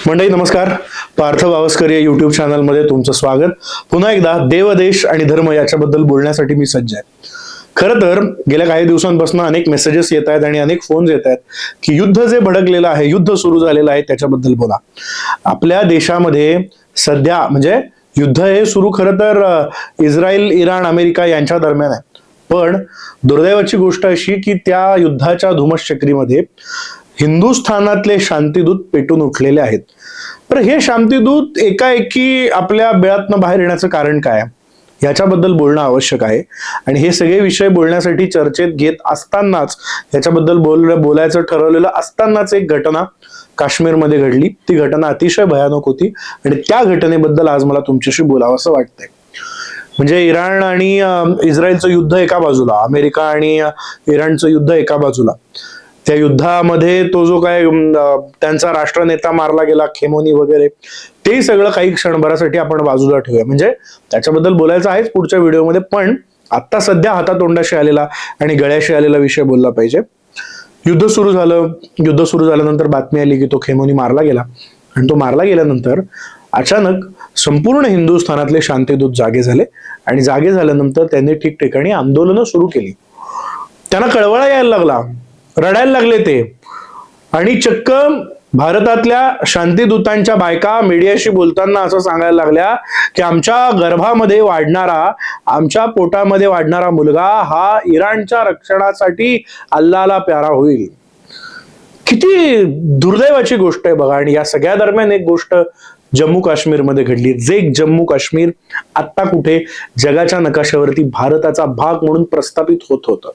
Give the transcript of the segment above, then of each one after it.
मंडळी नमस्कार. पार्थ वावस्कर या युट्यूब चॅनलमध्ये तुमचं स्वागत. पुन्हा एकदा देव, देश आणि धर्म याच्याबद्दल बोलण्यासाठी मी सज्ज आहे. खरं तर गेल्या काही दिवसांपासून अनेक मेसेजेस येत आहेत आणि अनेक फोन्स येत आहेत की युद्ध जे भडकलेलं आहे, युद्ध सुरू झालेलं आहे त्याच्याबद्दल बोला. आपल्या देशामध्ये सध्या म्हणजे युद्ध हे सुरू खरं तर इस्रायल, इराण, अमेरिका यांच्या दरम्यान आहे. पण दुर्दैवाची गोष्ट अशी की त्या युद्धाच्या धुमश्चक्रीमध्ये हिंदुस्थानातले शांतिदूत पेटून उठलेले आहेत. तर हे शांतिदूत एकाएकी आपल्या बिळातनं बाहेर येण्याचं कारण काय आहे याच्याबद्दल बोलणं आवश्यक आहे. आणि हे सगळे विषय बोलण्यासाठी चर्चेत घेत असतानाच, याच्याबद्दल बोलायचं ठरवलेलं असतानाच एक घटना काश्मीरमध्ये घडली. ती घटना अतिशय भयानक होती आणि त्या घटनेबद्दल आज मला तुमच्याशी बोलावं असं वाटतंय. म्हणजे इराण आणि इस्रायलचं युद्ध एका बाजूला, अमेरिका आणि इराणचं युद्ध एका बाजूला. त्या युद्धामध्ये तो जो काय त्यांचा राष्ट्रनेता मारला गेला, खेमोनी वगैरे, ते सगळं काही क्षणभरासाठी आपण बाजूला ठेवूया. म्हणजे त्याच्याबद्दल बोलायचं आहेच पुढच्या व्हिडिओमध्ये, पण आता सध्या हातातोंडाशी आलेला आणि गळ्याशी आलेला विषय बोलला पाहिजे. युद्ध सुरू झालं. युद्ध सुरू झाल्यानंतर बातमी आली की तो खेमोनी मारला गेला. आणि तो मारला गेल्यानंतर अचानक संपूर्ण हिंदुस्थानातले शांतिदूत जागे झाले आणि जागे झाल्यानंतर त्यांनी ठिकठिकाणी आंदोलनं सुरू केली. त्यांना कळवळा यायला लागला, रडायला लागले ते. आणि चक्क भारतातल्या शांतिदूतांच्या बायका मीडियाशी बोलताना असं सांगायला लागल्या की आमच्या गर्भामध्ये वाढणारा, आमच्या पोटामध्ये वाढणारा मुलगा हा इराणच्या रक्षणासाठी अल्लाला प्यारा होईल. किती दुर्दैवाची गोष्ट आहे बघा. आणि या सगळ्या दरम्यान एक गोष्ट जम्मू काश्मीरमध्ये घडली. जे जम्मू काश्मीर आता कुठे जगाच्या नकाशावरती भारताचा भाग म्हणून प्रस्थापित होत होतं,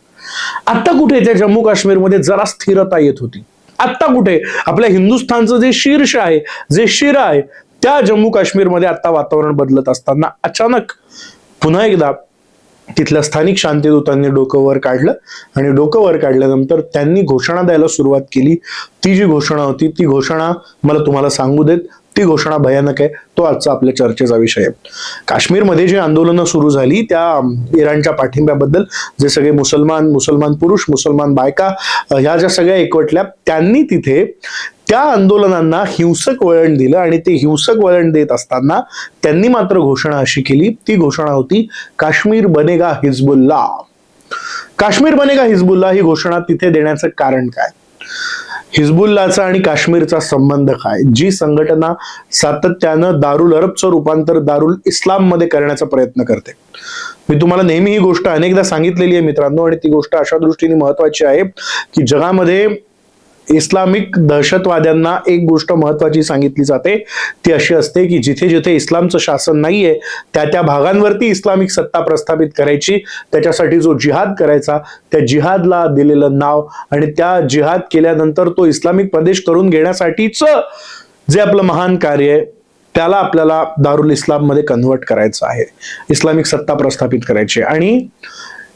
आता कुठे त्या जम्मू काश्मीरमध्ये जरा स्थिरता येत होती. आता कुठे आपल्या हिंदुस्थानचं जे शीर्ष आहे, जे शिरा आहे, त्या जम्मू काश्मीरमध्ये आता वातावरण बदलत असताना अचानक पुन्हा एकदा तिथल्या स्थानिक शांतिदूतांनी डोकं वर काढलं. आणि डोकं वर काढल्यानंतर त्यांनी घोषणा द्यायला सुरुवात केली. ती जी घोषणा होती, ती घोषणा मला तुम्हाला सांगू देत, ती घोषणा भयानक आहे. तो आजचा आपल्या चर्चेचा विषय आहे. काश्मीरमध्ये जी आंदोलनं सुरू झाली त्या इराणच्या पाठिंब्याबद्दल, जे सगळे मुसलमान पुरुष, मुसलमान बायका ह्या ज्या सगळ्या एकवटल्या, त्यांनी तिथे त्या आंदोलनांना हिंसक वळण दिलं. आणि ते हिंसक वळण देत असताना त्यांनी मात्र घोषणा अशी केली, ती घोषणा होती काश्मीर बनेगा हिजबुल्ला. काश्मीर बनेगा हिजबुल्ला ही घोषणा तिथे देण्याचं कारण काय? हिजबुल्लाचा आणि काश्मीरचा संबंध काय? जी संघटना सातत्यानं दारुल अरबचं रूपांतर दारुल इस्लाम मध्ये करण्याचा प्रयत्न करते. मी तुम्हाला नेहमी ही गोष्ट अनेकदा सांगितलेली आहे मित्रांनो, आणि ती गोष्ट अशा दृष्टीने महत्वाची आहे की जगामध्ये इस्लामिक दहशतवाद्यांना एक गोष्ट महत्वाची सांगितली जाते, ती अशी असते की जिथे जिथे इस्लामचं शासन नाहीये त्या त्या भागांवरती इस्लामिक सत्ता प्रस्थापित करायची. त्याच्यासाठी जो जिहाद करायचा, त्या जिहादला दिलेलं नाव आणि त्या जिहाद केल्यानंतर तो इस्लामिक प्रदेश करून घेण्यासाठीच जे आपलं महान कार्य आहे, त्याला आपल्याला दारुल इस्लाम मध्ये कन्व्हर्ट करायचं आहे, इस्लामिक सत्ता प्रस्थापित करायची. आणि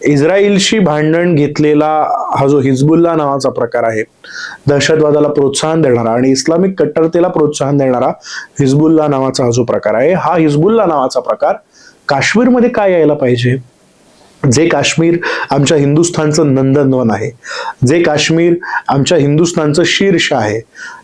इस्रायलशी भांडण घेतलेला हा जो हिजबुल्ला नावाचा प्रकार आहे, दहशतवादाला प्रोत्साहन देणारा आणि इस्लामिक कट्टरतेला प्रोत्साहन देणारा हिजबुल्ला नावाचा हा जो प्रकार आहे, हा हिजबुल्ला नावाचा प्रकार काश्मीरमध्ये काय यायला पाहिजे? जे काश्मीर आमच्या हिंदुस्थानचं नंदनवन आहे, जे काश्मीर आमच्या हिंदुस्थानचं शीर्ष आहे,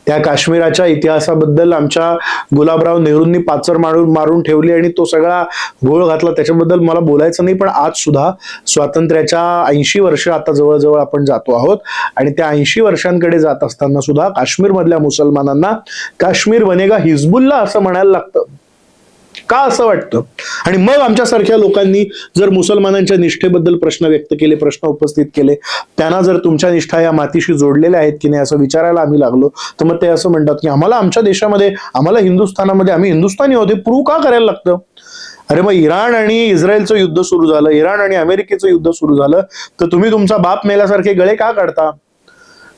त्या काश्मीराच्या इतिहासाबद्दल आमच्या गुलाबराव नेहरूंनी पाचर मारून ठेवली आणि तो सगळा घोळ घातला, त्याच्याबद्दल मला बोलायचं नाही. पण आज सुद्धा स्वातंत्र्याच्या 80 वर्ष आता जवळजवळ आपण जातो आहोत. आणि त्या 80 वर्षांकडे जात असताना सुद्धा काश्मीर मधल्या मुसलमानांना काश्मीर बनेगा हिजबुल्ला असं म्हणायला लागतं. का असं वाटतं? आणि मग आमच्यासारख्या लोकांनी जर मुसलमानांच्या निष्ठेबद्दल प्रश्न व्यक्त केले, प्रश्न उपस्थित केले, त्यांना जर तुमच्या निष्ठा या मातीशी जोडलेल्या आहेत की नाही असं विचारायला आम्ही लागलो, तर मग ते असं म्हणतात की आम्हाला आमच्या देशामध्ये, आम्हाला हिंदुस्थानामध्ये, आम्ही हिंदुस्थानी होते, प्रूव्ह का करायला लागतं? अरे मग इराण आणि इस्रायलचं युद्ध सुरू झालं, इराण आणि अमेरिकेचं युद्ध सुरू झालं, तर तुम्ही तुमचा बाप मेल्यासारखे गळे का काढता?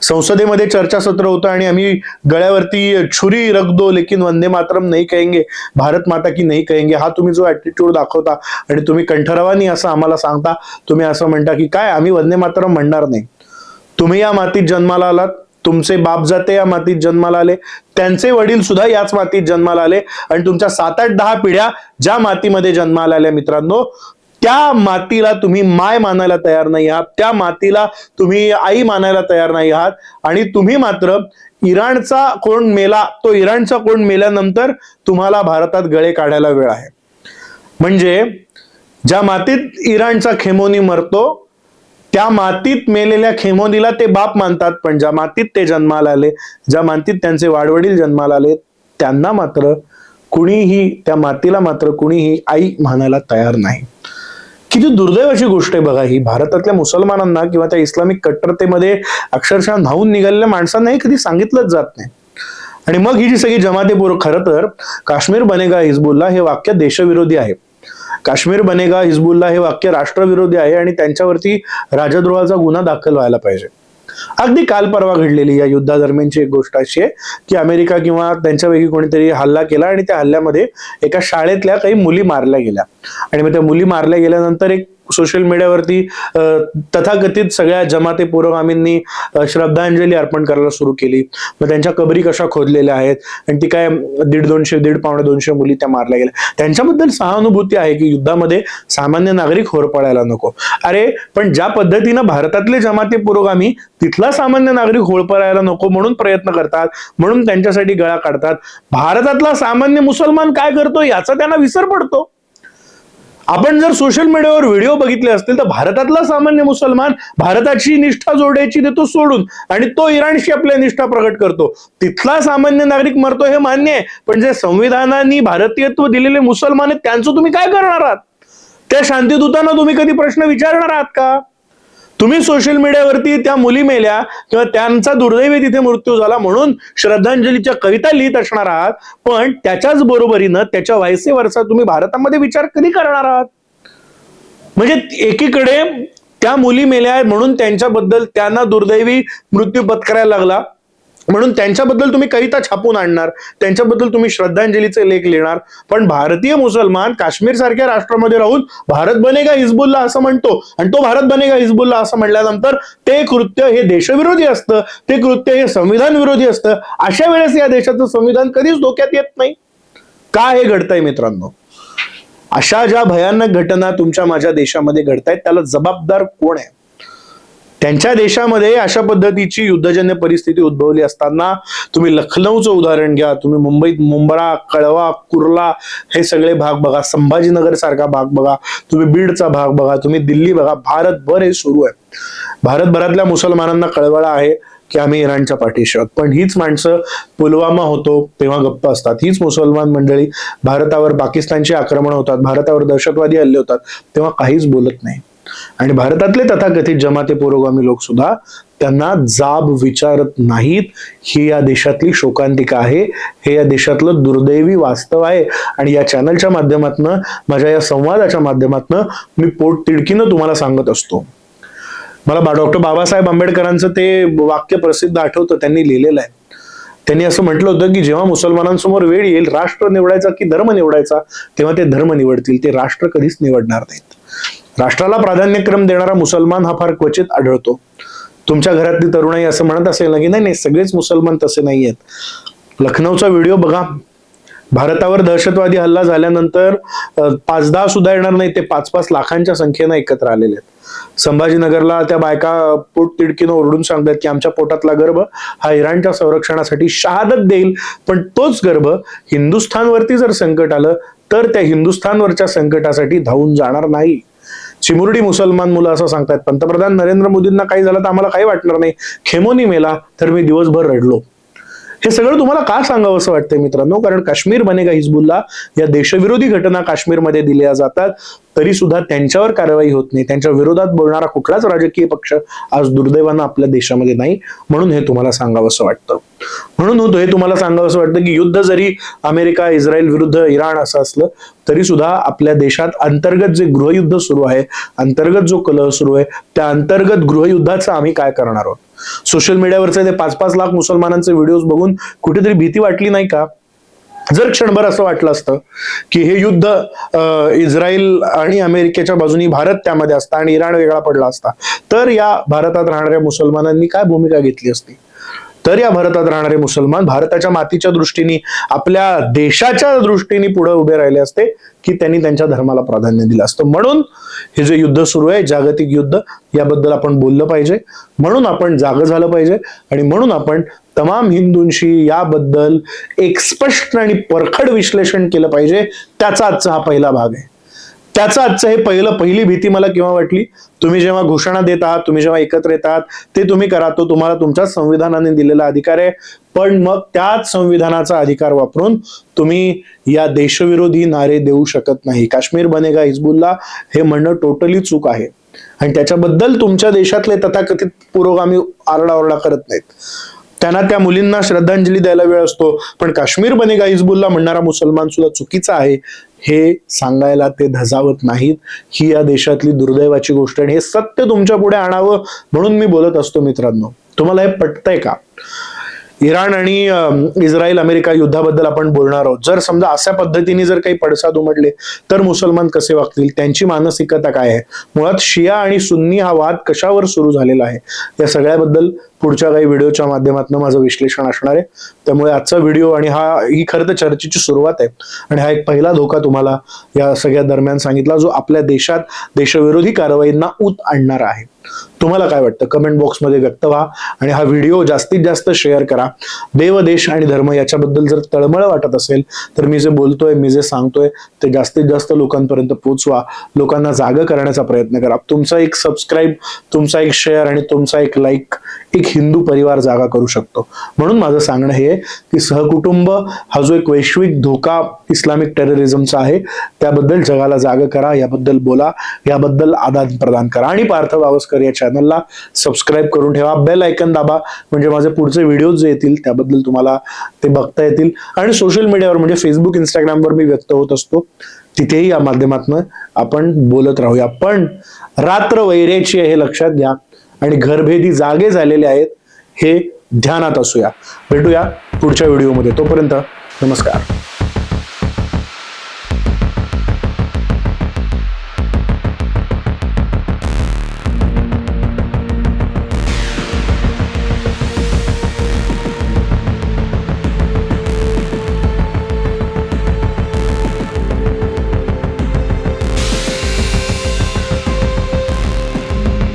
संसदेमध्ये चर्चासत्र होतं आणि आम्ही गळ्यावरती छुरी रख दो लेकिन वंदे मातरम नाही कहेंगे, भारत माता की नाही कहेंगे, हा तुम्ही जो ऍटिट्यूड दाखवता आणि तुम्ही कंठरावानी असं आम्हाला सांगता, तुम्ही असं म्हणता की काय आम्ही वंदे मातरम म्हणणार नाही. तुम्ही या मातीत जन्माला आलात, तुमचे बाप जाते या मातीत जन्माला आले, त्यांचे वडील सुद्धा याच मातीत जन्माला आले, आणि तुमच्या 7, 8, 10 पिढ्या ज्या मातीमध्ये जन्माला आल्या मित्रांनो, त्या मातीला तुम्ही माय मानायला तयार नाही आहात, त्या मातीला तुम्ही आई मानायला तयार नाही आहात, आणि तुम्ही मात्र इराणचा कोण मेला, तो इराणचा कोण मेल्यानंतर तुम्हाला भारतात गळे काढायला वेळ आहे. म्हणजे ज्या मातीत इराणचा खेमोनी मरतो त्या मातीत मेलेल्या खेमोनीला ते बाप मानतात, पण ज्या मातीत ते जन्माला आले, ज्या मातीत त्यांचे वाडवडील जन्माला आले, त्यांना मात्र कुणीही, त्या मातीला मात्र कुणीही आई म्हणायला तयार नाही. किती दुर्दैवाची गोष्ट आहे बघा ही. भारतातल्या मुसलमानांना किंवा त्या इस्लामिक कट्टरतेमध्ये अक्षरशः न्हावून निघालेल्या माणसांनाही कधी सांगितलंच जात नाही. आणि मग ही जी सगळी जमाते पूर्व, खरं तर काश्मीर बनेगा हिजबुल्ला हे वाक्य देशविरोधी आहे. काश्मीर बनेगा हिजबुल्ला हे वाक्य राष्ट्रविरोधी आहे आणि त्यांच्यावरती राजद्रोहाचा गुन्हा दाखल व्हायला पाहिजे. अगदी काल परवा घडलेली या युद्धादरम्यानची एक गोष्ट अशी आहे की अमेरिका किंवा त्यांच्यापैकी कोणीतरी हल्ला केला आणि त्या हल्ल्यामध्ये एका शाळेतल्या काही मुली मारल्या गेल्या. आणि मग त्या मुली मारल्या गेल्यानंतर एक सोशल मीडियावरती तथाकथित सगळ्या जमाते पुरोगामींनी श्रद्धांजली अर्पण करायला सुरू केली. मग त्यांच्या कबरी कशा खोदलेल्या आहेत आणि ती काय 150-200 मुली त्या मारल्या गेल्या. त्यांच्याबद्दल सहानुभूती आहे की युद्धामध्ये सामान्य नागरिक होरपळायला नको. अरे पण ज्या पद्धतीनं भारतातले जमाते पुरोगामी तिथला सामान्य नागरिक होरपळायला नको म्हणून प्रयत्न करतात, म्हणून त्यांच्यासाठी गळा काढतात, भारतातला सामान्य मुसलमान काय करतो याचा त्यांना विसर पडतो. आपण जर सोशल मीडियावर व्हिडिओ बघितले असतील तर भारतातला सामान्य मुसलमान भारताची निष्ठा जोडायची देतो सोडून आणि तो इराणशी आपल्या निष्ठा प्रकट करतो. तिथला सामान्य नागरिक मरतो हे मान्य आहे, पण जे संविधानाने भारतीयत्व दिलेले मुसलमान आहेत त्यांचं तुम्ही काय करणार आहात? त्या शांतिदूतांना तुम्ही कधी प्रश्न विचारणार आहात का? तुम्ही सोशल मीडियावरती त्या मुली मेल्या किंवा त्यांचा दुर्दैवी तिथे मृत्यू झाला म्हणून श्रद्धांजलीच्या कविता लिहित असणार आहात, पण त्याच्याच बरोबरीनं त्याच्या व्हायसेवरचा तुम्ही भारतामध्ये विचार कधी करणार आहात? म्हणजे एकीकडे त्या मुली मेल्या म्हणून त्यांच्याबद्दल त्यांना दुर्दैवी मृत्यू पत्करायला लागला म्हणून त्यांच्याबद्दल तुम्ही कविता छापून आणणार, त्यांच्याबद्दल तुम्ही श्रद्धांजलीचे लेख लिहिणार, पण भारतीय मुसलमान काश्मीर सारख्या राष्ट्रामध्ये राहून भारत बनेगा हिजबुल्ला असं म्हणतो आणि तो भारत बनेगा हिजबुल्ला असं म्हटल्यानंतर ते कृत्य हे देशविरोधी असतं, ते कृत्य हे संविधान विरोधी असतं. अशा वेळेस या देशाचं संविधान कधीच धोक्यात येत नाही. का हे घडतंय मित्रांनो? अशा ज्या भयानक घटना तुमच्या माझ्या देशामध्ये घडतायत त्याला जबाबदार कोण आहे? त्यांच्या देशामध्ये अशा पद्धतीची युद्धजन्य परिस्थिती उद्भवली असताना तुम्ही लखनौचं उदाहरण घ्या, तुम्ही मुंबईत मुंब्रा, कळवा, कुर्ला हे सगळे भाग बघा, संभाजीनगर सारखा भाग बघा, तुम्ही बीडचा भाग बघा, तुम्ही दिल्ली बघा, भारतभर हे सुरू आहे. भारतभरातल्या मुसलमानांना कळवळा आहे की आम्ही इराणच्या पाठीशी आहोत, पण हीच माणसं पुलवामा होतो तेव्हा गप्प असतात. हीच मुसलमान मंडळी भारतावर पाकिस्तानची आक्रमण होतात, भारतावर दहशतवादी हल्ले होतात तेव्हा काहीच बोलत नाही. आणि भारतातले तथाकथित जमाते पुरोगामी लोक सुद्धा त्यांना जाब विचारत नाहीत. ही या देशातली शोकांतिका आहे, हे या देशातलं दुर्दैवी वास्तव आहे. आणि या चॅनलच्या माध्यमातून, माझ्या या संवादाच्या माध्यमातून मी पोट तिडकीनं तुम्हाला सांगत असतो. मला डॉक्टर बाबासाहेब आंबेडकरांचं ते वाक्य प्रसिद्ध आठवतं, त्यांनी लिहिलेलं आहे. त्यांनी असं म्हटलं होतं की जेव्हा मुसलमानांसमोर वेळ येईल राष्ट्र निवडायचा की धर्म निवडायचा, तेव्हा ते धर्म निवडतील, ते राष्ट्र कधीच निवडणार नाहीत. राष्ट्राला प्राधान्यक्रम देणारा मुसलमान हा फार क्वचित आढळतो. तुमच्या घरातली तरुणाई असं म्हणत असेल ना की नाही सगळेच मुसलमान तसे नाही आहेत. लखनौचा व्हिडिओ बघा. भारतावर दहशतवादी हल्ला झाल्यानंतर 5-10 सुद्धा येणार नाही, ते 5-5 लाखांच्या संख्येनं एकत्र आलेले आहेत. संभाजीनगरला त्या बायका पोट तिडकीनं ओरडून सांगतात की आमच्या पोटातला गर्भ हा इराणच्या संरक्षणासाठी शहादत देईल, पण तोच गर्भ हिंदुस्थानवरती जर संकट आलं तर त्या हिंदुस्थानवरच्या संकटासाठी धावून जाणार नाही. चिमुरडी मुसलमान मुलं असं सांगतात, पंतप्रधान नरेंद्र मोदींना काही झालं तर आम्हाला काही वाटणार नाही, खेमोनी मेला तर मी दिवसभर रडलो. हे सगळं तुम्हाला का सांगावं असं वाटतंय मित्रांनो? कारण काश्मीर बनेगा हिजबुल्ला या देशविरोधी घटना काश्मीरमध्ये दिल्या जातात तरी सुद्धा त्यांच्यावर कारवाई होत नाही. त्यांच्या विरोधात बोलणारा कुठलाच राजकीय पक्ष आज दुर्दैवानं आपल्या देशामध्ये नाही. म्हणून हे तुम्हाला सांगावं असं वाटतं. म्हणून हे तुम्हाला सांगावं असं वाटतं की युद्ध जरी अमेरिका इस्रायल विरुद्ध इराण असं असलं तरी सुद्धा आपल्या देशात अंतर्गत जे गृहयुद्ध सुरू आहे, अंतर्गत जो कलह सुरू आहे, त्या अंतर्गत गृहयुद्धाचं आम्ही काय करणार आहोत? सोशल मीडियावरचे ते 5-5 लाख मुसलमानांचे व्हिडिओज बघून कुठेतरी भीती वाटली नाही का? जर क्षणभर असं वाटलं असतं की हे युद्ध इस्रायल आणि अमेरिकेच्या बाजूनी भारत त्यामध्ये असता आणि इराण वेगळा पडला असता तर या भारतात राहणाऱ्या मुसलमानांनी काय भूमिका घेतली असती? तर या भारतात राहणारे मुसलमान भारताच्या मातीच्या दृष्टीने, आपल्या देशाच्या दृष्टीने पुढे उभे राहिले असते की त्यांनी त्यांच्या धर्माला प्राधान्य दिलं असतं. म्हणून हे जे युद्ध सुरू आहे, जागतिक युद्ध, याबद्दल आपण बोललं पाहिजे, म्हणून आपण जागं झालं पाहिजे आणि म्हणून आपण तमाम हिंदूंशी याबद्दल एक स्पष्ट आणि परखड विश्लेषण केलं पाहिजे. त्याचा आजचा हा पहिला भाग आहे. त्याचं आजचं हे पहिली भीती मला केव्हा वाटली, तुम्ही जेव्हा घोषणा देत आहात, तुम्ही जेव्हा एकत्र येतात, ते तुम्ही करा, तो तुम्हाला तुमच्या संविधानाने दिलेला अधिकार आहे. पण मग त्याच संविधानाचा अधिकार वापरून तुम्ही या देशविरोधी नारे देऊ शकत नाही. काश्मीर बनेगा हिजबुल्ला हे म्हणणं टोटली चूक आहे आणि त्याच्याबद्दल तुमच्या देशातले तथाकथित पुरोगामी आरडाओरडा करत नाहीत. त्यांना त्या मुलींना श्रद्धांजली द्यायला वेळ असतो, पण काश्मीर बनेगा हिजबुल्ला म्हणणारा मुसलमान सुद्धा चुकीचा आहे हे सांगायला ते धजावत नाहीत. ही या देशातली दुर्दैवाची गोष्ट आहे. हे सत्य तुमच्या पुढे आणावं म्हणून मी बोलत असतो. मित्रांनो, तुम्हाला हे पटतंय का? इराण आणि इस्रायल अमेरिका युद्धाबद्दल आपण बोलणार आहोत. जर समजा अशा पद्धतीने जर काही पडसाद उमटले तर मुसलमान कसे वागतील, त्यांची मानसिकता काय आहे, मुळात शिया आणि सुन्नी हा वाद कशावर सुरू झालेला आहे, या सगळ्याबद्दल पुढच्या काही व्हिडिओच्या माध्यमातून माझं विश्लेषण असणार आहे. त्यामुळे आजचा व्हिडिओ आणि ही खरं तर चर्चेची सुरुवात आहे आणि हा एक पहिला धोका तुम्हाला या सगळ्या दरम्यान सांगितला, जो आपल्या देशात देशविरोधी कारवाईंना ऊत आणणार आहे. तुम्हाला काय वाटतं कमेंट बॉक्समध्ये व्यक्त व्हा आणि हा व्हिडिओ जास्तीत जास्त शेअर करा. देव, देश आणि धर्म याच्याबद्दल जर तळमळ वाटत असेल तर मी जे बोलतोय, मी जे सांगतोय ते जास्तीत जास्त लोकांपर्यंत पोहोचवा, लोकांना जागा करण्याचा प्रयत्न करा. तुमचा एक सबस्क्राईब, तुमचा एक शेअर आणि तुमचा एक लाईक एक हिंदू परिवार जागा करू शकतो. म्हणून माझं सांगणं हे की सहकुटुंब हा जो एक वैश्विक धोका इस्लामिक टेररिझमचा आहे, त्याबद्दल जगाला जागा करा, याबद्दल बोला, याबद्दल आदान प्रदान करा आणि पार्थ बावस्कर या चॅनलला सबस्क्राईब करून ठेवा. बेल आयकन दाबा, म्हणजे माझे पुढचे व्हिडिओज जे येतील त्याबद्दल तुम्हाला ते बघता येतील. आणि सोशल मीडियावर म्हणजे फेसबुक, इंस्टाग्रामवर मी व्यक्त होत असतो, तिथेही या माध्यमातून आपण बोलत राहूया. पण रात्र वैऱ्याची आहे हे लक्षात घ्या आणि घरभेदी जागे झालेले आहेत हे ध्यानात असूया. भेटूया पुढच्या व्हिडिओमध्ये. तोपर्यंत नमस्कार.